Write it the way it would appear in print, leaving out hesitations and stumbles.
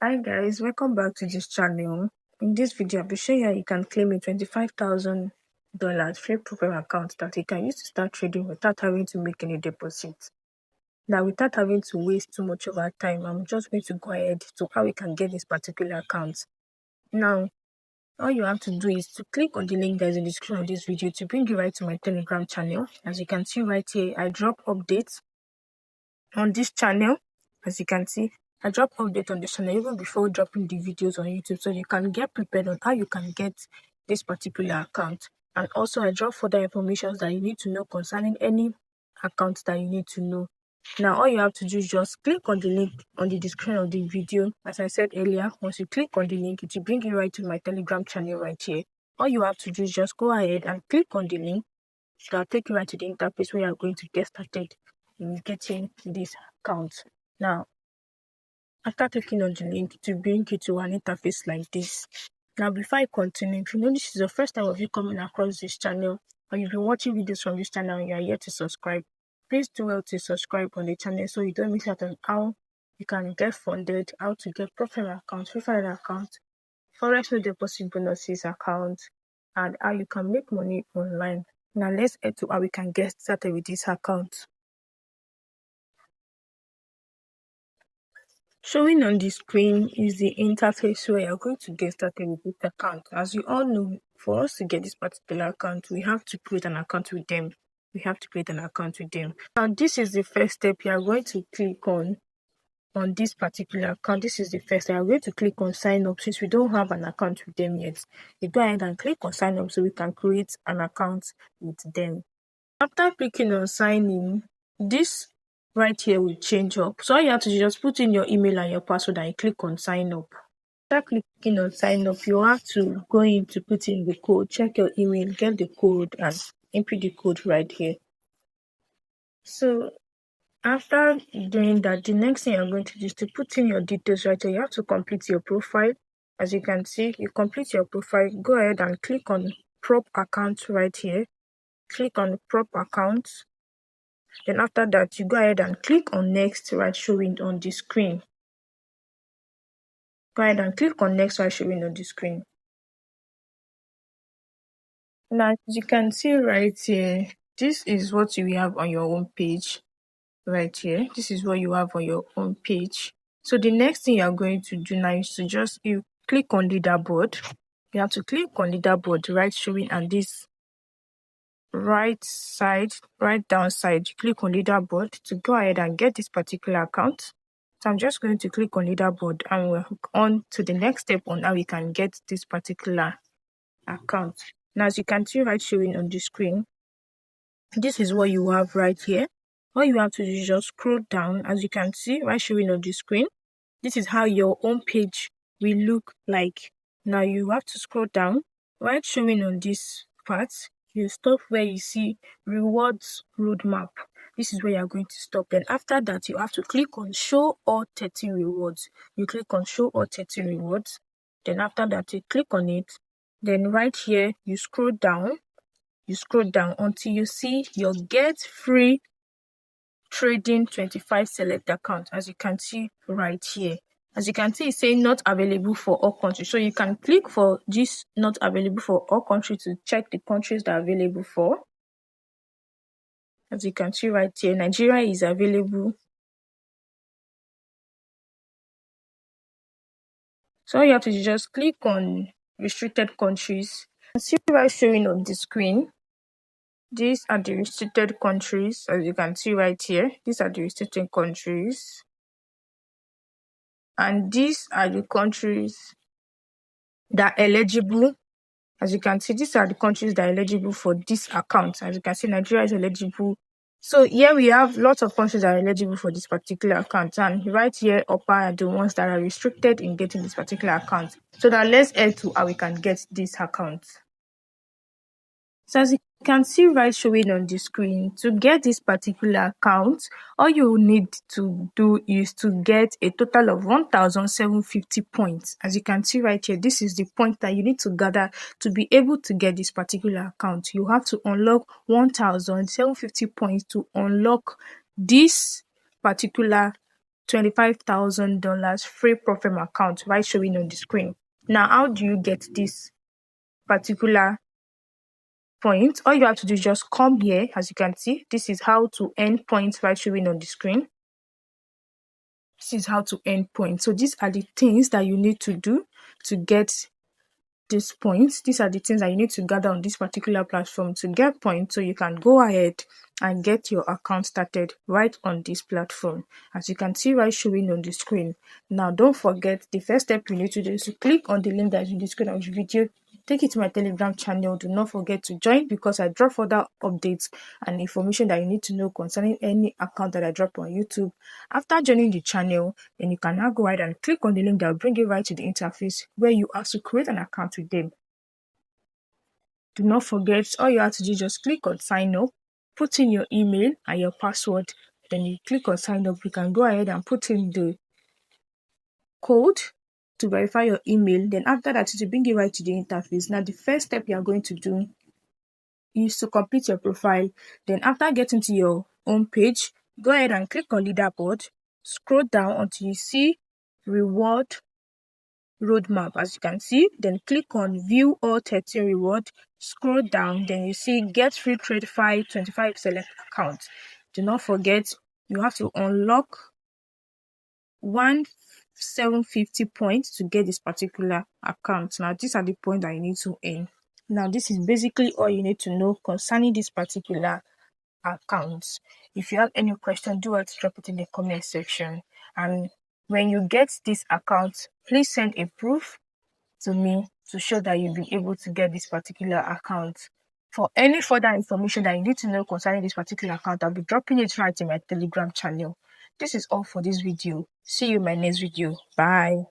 Hi guys, welcome back to this channel. In this video, I'll be showing you how you can claim a $25,000 free profile account that you can use to start trading without having to make any deposits. Now, without having to waste too much of our time, I'm just going to go ahead to how we can get this particular account. Now, all you have to do is to click on the link that is in the description of this video to bring you right to my Telegram channel. As you can see right here, I drop updates on this channel. As you can see, I drop update on this channel even before dropping the videos on YouTube, so you can get prepared on how you can get this particular account. And also I drop further information that you need to know concerning any account that you need to know. Now all you have to do is just click on the link on the description of the video. As I said earlier, once you click on the link, it will bring you right to my Telegram channel right here. All you have to do is just go ahead and click on the link. So I'll take you right to the interface where you're going to get started in getting this account. Now, after clicking on the link, to bring you to an interface like this. Now, before I continue, if you know this is the first time of you coming across this channel, or you've been watching videos from this channel and you are yet to subscribe, please do well to subscribe on the channel so you don't miss out on how you can get funded, how to get profile account, Verifiedster account, Forex no deposit bonuses account, and how you can make money online. Now let's head to how we can get started with this account. Showing on the screen is the interface where you're going to get started with this account. As you all know, for us to get this particular account, we have to create an account with them. Now this is the first step you are going to click on this particular account. This is the first step. I'm going to click on sign up since we don't have an account with them yet. You go ahead and click on sign up so we can create an account with them. After clicking on sign in, this right here will change up. So all you have to do is just put in your email and your password and you click on sign up. After clicking on sign up, you have to go in to put in the code, check your email, get the code and input the code right here. So after doing that, the next thing you're going to do is to put in your details right here. You have to complete your profile. As you can see, you complete your profile. Go ahead and click on prop account right here. Click on prop account. Then after that, you go ahead and click on next right showing on the screen. Go ahead and click on next right showing on the screen. Now, as you can see right here, this is what you have on your home page right here. This is what you have on your home page. So the next thing you're going to do now is to just click on leaderboard. You have to click on leaderboard right showing and this right down side, you click on leaderboard to go ahead and get this particular account. So I'm just going to click on leaderboard and we'll hook on to the next step on how we can get this particular account. Now, as you can see right showing on the screen, this is what you have right here. All you have to do is just scroll down. As you can see right showing on the screen, this is how your home page will look like. Now you have to scroll down. Right showing on this part, you stop where you see rewards roadmap. This is where you're going to stop. Then after that, you have to click on show all 13 rewards. You click on show all 13 rewards. Then after that, you click on it. Then right here, you scroll down. You scroll down until you see your get free trading 25 select account. As you can see right here. As you can see, it's saying not available for all countries. So you can click for this not available for all countries to check the countries that are available for. As you can see right here, Nigeria is available. So all you have to do is just click on restricted countries. You can see right showing on the screen. These are the restricted countries. As you can see right here, these are the restricted countries. And these are the countries that are eligible. As you can see, these are the countries that are eligible for this account. As you can see, Nigeria is eligible. So here we have lots of countries that are eligible for this particular account. And right here up are the ones that are restricted in getting this particular account. So now let's head to how we can get this account. So as you can see right showing on the screen, to get this particular account, all you need to do is to get a total of 1,750 points. As you can see right here, this is the point that you need to gather to be able to get this particular account. You have to unlock 1,750 points to unlock this particular $25,000 free profile account right showing on the screen. Now, how do you get this particular point? All you have to do is just come here. As you can see, this is how to earn points right showing on the screen. This is how to earn points. So these are the things that you need to do to get these points. These are the things that you need to gather on this particular platform to get points, so you can go ahead and get your account started right on this platform, as you can see right showing on the screen. Now, don't forget, the first step you need to do is to click on the link that is in the screen of the video, take it to my Telegram channel. Do not forget to join, because I drop further updates and information that you need to know concerning any account that I drop on YouTube. After joining the channel, then you can now go ahead and click on the link that will bring you right to the interface where you have to create an account with them. Do not forget, all you have to do is just click on sign up, put in your email and your password. Then you click on sign up. You can go ahead and put in the code to verify your email. Then after that, it will bring you right to the interface. Now, the first step you are going to do is to complete your profile. Then after getting to your home page, go ahead and click on leaderboard. Scroll down until you see reward roadmap, as you can see. Then click on view all 13 reward. Scroll down, then you see get free TradeFi 25 select account. Do not forget, you have to unlock 1750 points to get this particular account. Now, these are the points that you need to earn. Now, this is basically all you need to know concerning this particular account. If you have any question, do not drop it in the comment section. And when you get this account, please send a proof to me to show that you'll be able to get this particular account. For any further information that you need to know concerning this particular account, I'll be dropping it right in my Telegram channel. This is all for this video. See you in my next video. Bye.